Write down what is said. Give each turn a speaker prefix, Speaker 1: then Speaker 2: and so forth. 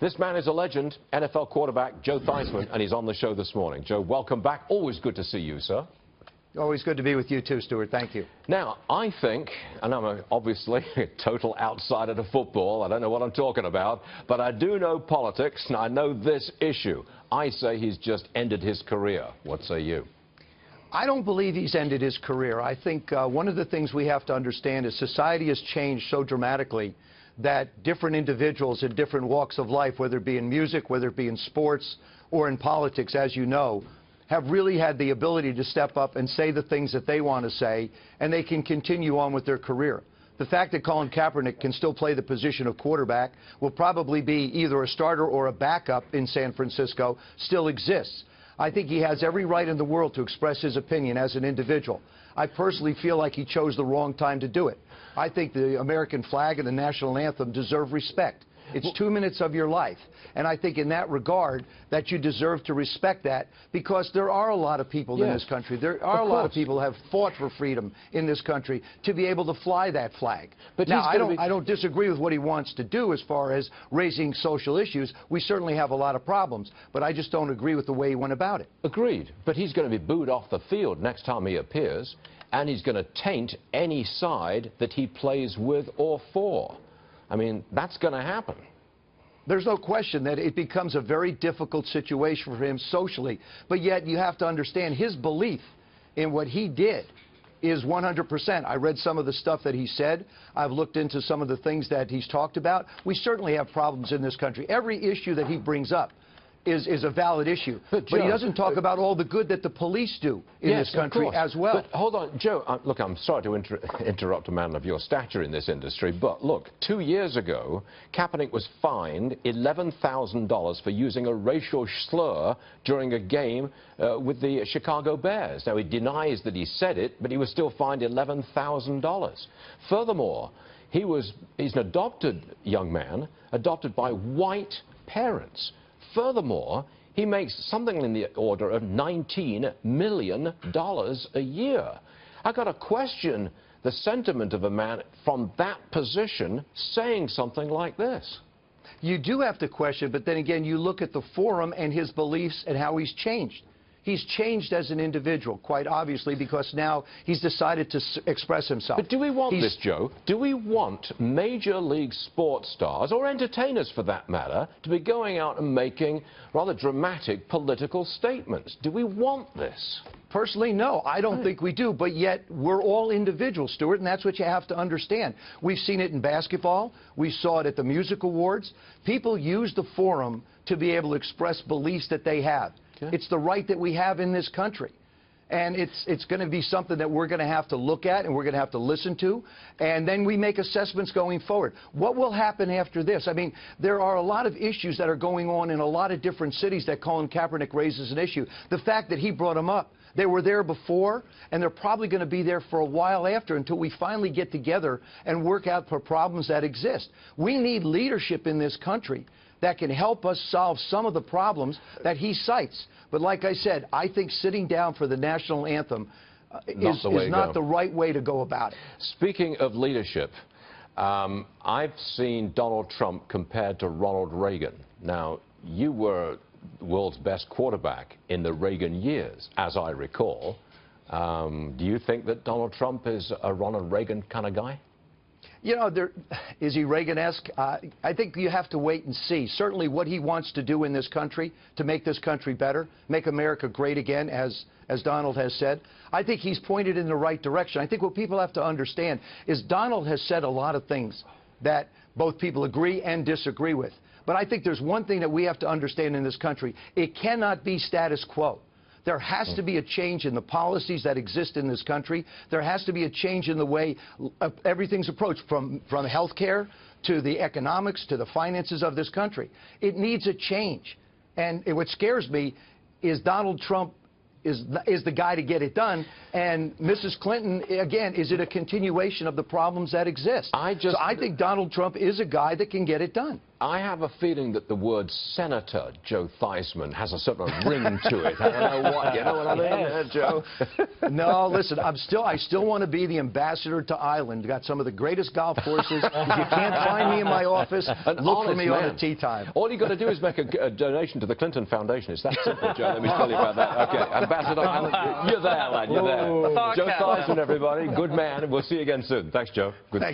Speaker 1: This man is a legend, NFL quarterback Joe Theismann, and he's on the show this morning. Joe, welcome back. Always good to see you, sir.
Speaker 2: Always good to be with you too, Stuart. Thank you.
Speaker 1: Now, I think, and I'm obviously a total outsider to football, I don't know what I'm talking about, but I do know politics, and I know this issue. I say he's just ended his career. What say you?
Speaker 2: I don't believe he's ended his career. I think one of the things we have to understand is society has changed so dramatically that different individuals in different walks of life, whether it be in music, whether it be in sports or in politics, as you know, have really had the ability to step up and say the things that they want to say, and they can continue on with their career. The fact that Colin Kaepernick can still play the position of quarterback, will probably be either a starter or a backup in San Francisco, still exists. I think he has every right in the world to express his opinion as an individual. I personally feel like he chose the wrong time to do it. I think the American flag and the National Anthem deserve respect. It's 2 minutes of your life. And I think in that regard that you deserve to respect that, because there are a lot of people in this country. There are a lot of people who have fought for freedom in this country to be able to fly that flag. But now, I don't disagree with what he wants to do as far as raising social issues. We certainly have a lot of problems, but I just don't agree with the way he went about it.
Speaker 1: Agreed. But he's going to be booed off the field next time he appears, and he's going to taint any side that he plays with or for. I mean, that's going to happen.
Speaker 2: There's no question that it becomes a very difficult situation for him socially. But yet you have to understand his belief in what he did is 100%. I read some of the stuff that he said. I've looked into some of the things that he's talked about. We certainly have problems in this country. Every issue that he brings up is a valid issue. But he doesn't talk about all the good that the police do in this country as well.
Speaker 1: But hold on, Joe, look, I'm sorry to interrupt a man of your stature in this industry, but look, 2 years ago, Kaepernick was fined $11,000 for using a racial slur during a game with the Chicago Bears. Now, he denies that he said it, but he was still fined $11,000. Furthermore, he's an adopted young man, adopted by white parents. Furthermore, he makes something in the order of $19 million a year. I've got to question the sentiment of a man from that position saying something like this.
Speaker 2: You do have to question, but then again, you look at the forum and his beliefs and how he's changed. He's changed as an individual, quite obviously, because now he's decided to express himself.
Speaker 1: But do we want this, Joe? Do we want major league sports stars, or entertainers for that matter, to be going out and making rather dramatic political statements? Do we want this?
Speaker 2: Personally, no, I don't think we do, but yet we're all individuals, Stuart, and that's what you have to understand. We've seen it in basketball. We saw it at the music awards. People use the forum to be able to express beliefs that they have. It's the right that we have in this country. And it's going to be something that we're going to have to look at and we're going to have to listen to. And then we make assessments going forward. What will happen after this? I mean, there are a lot of issues that are going on in a lot of different cities that Colin Kaepernick raises an issue. The fact that he brought them up. They were there before, and they're probably going to be there for a while after until we finally get together and work out for problems that exist. We need leadership in this country that can help us solve some of the problems that he cites. But like I said, I think sitting down for the National Anthem is not the right way to go about it.
Speaker 1: Speaking of leadership, I've seen Donald Trump compared to Ronald Reagan. Now, you were the world's best quarterback in the Reagan years, as I recall. Do you think that Donald Trump is a Ronald Reagan kind of guy?
Speaker 2: You know, is he Reagan-esque? I think you have to wait and see. Certainly what he wants to do in this country to make this country better, make America great again, as Donald has said, I think he's pointed in the right direction. I think what people have to understand is Donald has said a lot of things that both people agree and disagree with. But I think there's one thing that we have to understand in this country. It cannot be status quo. There has to be a change in the policies that exist in this country. There has to be a change in the way everything's approached, from health care to the economics to the finances of this country. It needs a change. And what scares me is Donald Trump is the guy to get it done, and Mrs. Clinton, again, is it a continuation of the problems that exist? So I think Donald Trump is a guy that can get it done.
Speaker 1: I have a feeling that the word Senator Joe Theismann has a sort of ring to it. I don't know what, you know what I mean, Joe?
Speaker 2: No, listen, I still want to be the ambassador to Ireland. Got some of the greatest golf courses. If you can't find me in my office, look for me on a tee time.
Speaker 1: All you got to do is make a donation to the Clinton Foundation. It's that simple, Joe. Let me tell you about that. Okay, Ambassador, you're there, lad. You're there. Joe Theismann, everybody. Good man. We'll see you again soon. Thanks, Joe. Good stuff.